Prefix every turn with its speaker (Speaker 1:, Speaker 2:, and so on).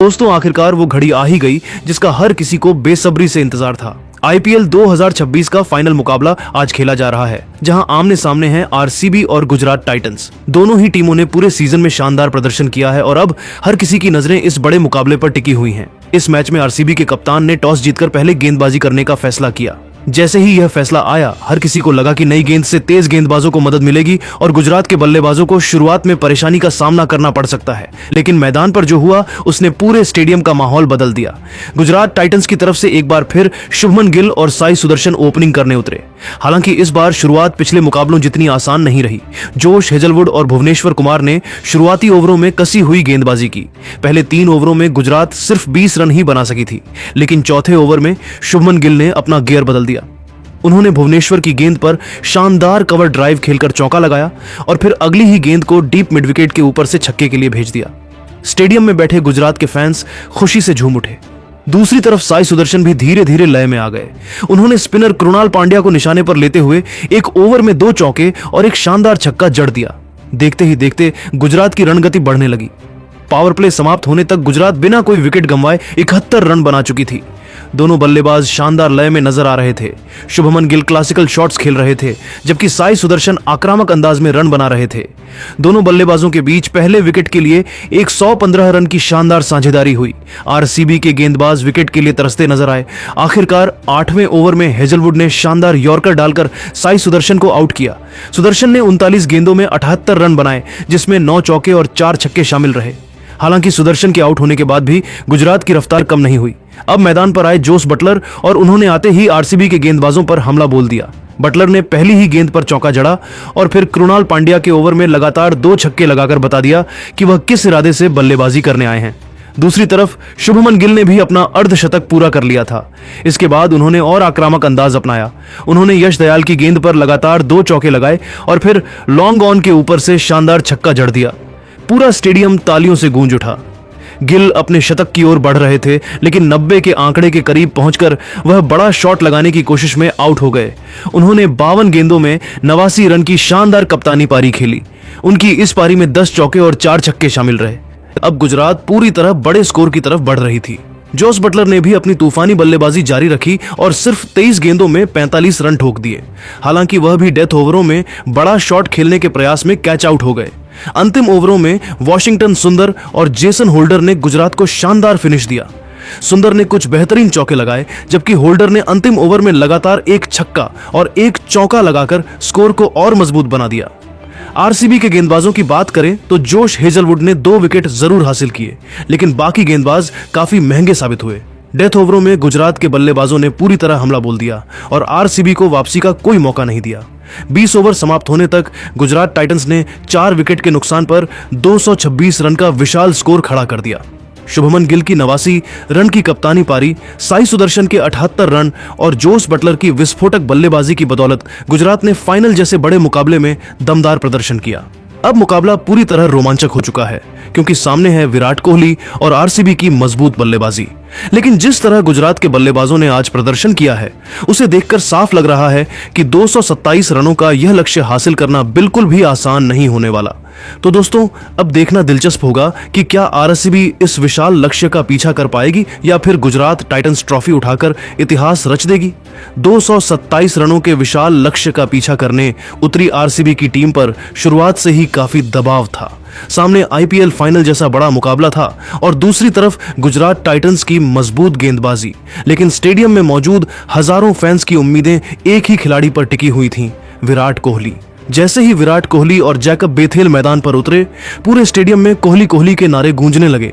Speaker 1: दोस्तों आखिरकार वो घड़ी आ ही गई जिसका हर किसी को बेसब्री से इंतजार था। आईपीएल 2026 का फाइनल मुकाबला आज खेला जा रहा है, जहां आमने सामने हैं आरसीबी और गुजरात टाइटंस। दोनों ही टीमों ने पूरे सीजन में शानदार प्रदर्शन किया है और अब हर किसी की नजरें इस बड़े मुकाबले पर टिकी हुई हैं। इस मैच में आरसीबी के कप्तान ने टॉस जीतकर पहले गेंदबाजी करने का फैसला किया। जैसे ही यह फैसला आया, हर किसी को लगा कि नई गेंद से तेज गेंदबाजों को मदद मिलेगी और गुजरात के बल्लेबाजों को शुरुआत में परेशानी का सामना करना पड़ सकता है। लेकिन मैदान पर जो हुआ उसने पूरे स्टेडियम का माहौल बदल दिया। गुजरात टाइटंस की तरफ से एक बार फिर शुभमन गिल और साई सुदर्शन ओपनिंग करने उतरे। हालांकि इस बार शुरुआत पिछले मुकाबलों जितनी आसान नहीं रही। जोश हेजलवुड और भुवनेश्वर कुमार ने शुरुआती ओवरों में कसी हुई गेंदबाजी की। पहले 3 ओवरों में गुजरात सिर्फ 20 रन ही बना सकी थी, लेकिन चौथे ओवर में शुभमन गिल ने अपना गियर बदल दिया। उन्होंने भुवनेश्वर की गेंद पर शानदार कवर ड्राइव खेलकर चौका लगाया और फिर अगली ही गेंद को डीप मिड विकेट के ऊपर से छक्के के लिए भेज दिया। स्टेडियम में बैठे गुजरात के फैंस खुशी से झूम उठे। दूसरी तरफ साई सुदर्शन भी धीरे धीरे लय में आ गए। उन्होंने स्पिनर कृणाल पांड्या को निशाने पर लेते हुए एक ओवर में 2 चौके और एक शानदार छक्का जड़ दिया। देखते ही देखते गुजरात की रणगति बढ़ने लगी। पावर प्ले समाप्त होने तक गुजरात बिना कोई विकेट गंवाए 71 रन बना चुकी थी। दोनों बल्लेबाज शानदार लय में नजर आ रहे थे। शुभमन गिल क्लासिकल शॉट्स खेल रहे थे, जबकि साई सुदर्शन आक्रामक अंदाज में रन बना रहे थे। दोनों बल्लेबाजों के बीच पहले विकेट के लिए 115 रन की शानदार साझेदारी हुई। आरसीबी के गेंदबाज विकेट के लिए तरसते नजर आए। आखिरकार 8वें ओवर में हेजलवुड ने शानदार यॉर्कर डालकर साई सुदर्शन को आउट किया। सुदर्शन ने 39 गेंदों में 78 रन बनाए, जिसमें 9 चौके और 4 छक्के शामिल रहे। हालांकि सुदर्शन के आउट होने के बाद भी गुजरात की रफ्तार कम नहीं हुई। अब मैदान पर आए जोस बटलर और उन्होंने आते ही आरसीबी के गेंदबाजों पर हमला बोल दिया। बटलर ने पहली ही गेंद पर चौका जड़ा और फिर कृणाल पांड्या के ओवर में लगातार 2 छक्के लगाकर बता दिया कि वह किस इरादे से बल्लेबाजी करने आए हैं। दूसरी तरफ शुभमन गिल ने भी अपना अर्धशतक पूरा कर लिया था। इसके बाद उन्होंने और आक्रामक अंदाज अपनाया। उन्होंने यश दयाल की गेंद पर लगातार 2 चौके लगाए और फिर लॉन्ग ऑन के ऊपर से शानदार छक्का जड़ दिया। पूरा स्टेडियम तालियों से गूंज उठा। गिल अपने शतक की ओर बढ़ रहे थे, लेकिन 90 के आंकड़े के करीब पहुंचकर वह बड़ा शॉट लगाने की कोशिश में आउट हो गए। उन्होंने 52 गेंदों में 89 रन की शानदार कप्तानी पारी खेली। उनकी इस पारी में 10 चौके और 4 छक्के शामिल रहे। अब गुजरात पूरी तरह बड़े स्कोर की तरफ बढ़ रही थी। जोस बटलर ने भी अपनी तूफानी बल्लेबाजी जारी रखी और सिर्फ 23 गेंदों में 45 रन ठोक दिए। हालांकि वह भी डेथ ओवरों में बड़ा शॉट खेलने के प्रयास में कैच आउट हो गए। अंतिम ओवरों में वॉशिंगटन सुंदर और जेसन होल्डर ने गुजरात को शानदार फिनिश दिया। सुंदर ने कुछ बेहतरीन चौके लगाए, जबकि होल्डर ने अंतिम ओवर में लगातार 1 छक्का और 1 चौका लगाकर स्कोर को और मजबूत बना दिया। आरसीबी के गेंदबाजों की बात करें तो जोश हेजलवुड ने 2 विकेट जरूर हासिल किए, लेकिन बाकी गेंदबाज काफी महंगे साबित हुए। डेथ ओवरों में गुजरात के बल्लेबाजों ने पूरी तरह हमला बोल दिया और आरसीबी को वापसी का कोई मौका नहीं दिया। 20 ओवर समाप्त होने तक गुजरात टाइटंस ने 4 विकेट के नुकसान पर 226 रन का विशाल स्कोर खड़ा कर दिया। शुभमन गिल की 89 रन की कप्तानी पारी, साई सुदर्शन के 78 रन और जोस बटलर की विस्फोटक बल्लेबाजी की बदौलत गुजरात ने फाइनल जैसे बड़े मुकाबले में दमदार प्रदर्शन किया। अब मुकाबला पूरी तरह रोमांचक हो चुका है, क्योंकि सामने है विराट कोहली और आरसीबी की मजबूत बल्लेबाजी। लेकिन जिस तरह गुजरात के बल्लेबाजों ने आज प्रदर्शन किया है, उसे देखकर साफ लग रहा है कि 227 रनों का यह लक्ष्य हासिल करना बिल्कुल भी आसान नहीं होने वाला। तो दोस्तों, अब देखना दिलचस्प होगा कि क्या आरसीबी इस विशाल लक्ष्य का पीछा कर पाएगी या फिर गुजरात टाइटंस ट्रॉफी उठाकर इतिहास रच देगी। 227 रनों के विशाल लक्ष्य का पीछा करने उतरी आरसीबी की टीम पर शुरुआत से ही काफी दबाव था। सामने आईपीएल फाइनल जैसा बड़ा मुकाबला था और दूसरी तरफ गुजरात टाइटंस की मजबूत गेंदबाजी। लेकिन स्टेडियम में मौजूद हजारों फैंस की उम्मीदें एक ही खिलाड़ी पर टिकी हुई थीं, विराट कोहली। जैसे ही विराट कोहली और जैकब बेथेल मैदान पर उतरे, पूरे स्टेडियम में कोहली कोहली के नारे गूंजने लगे।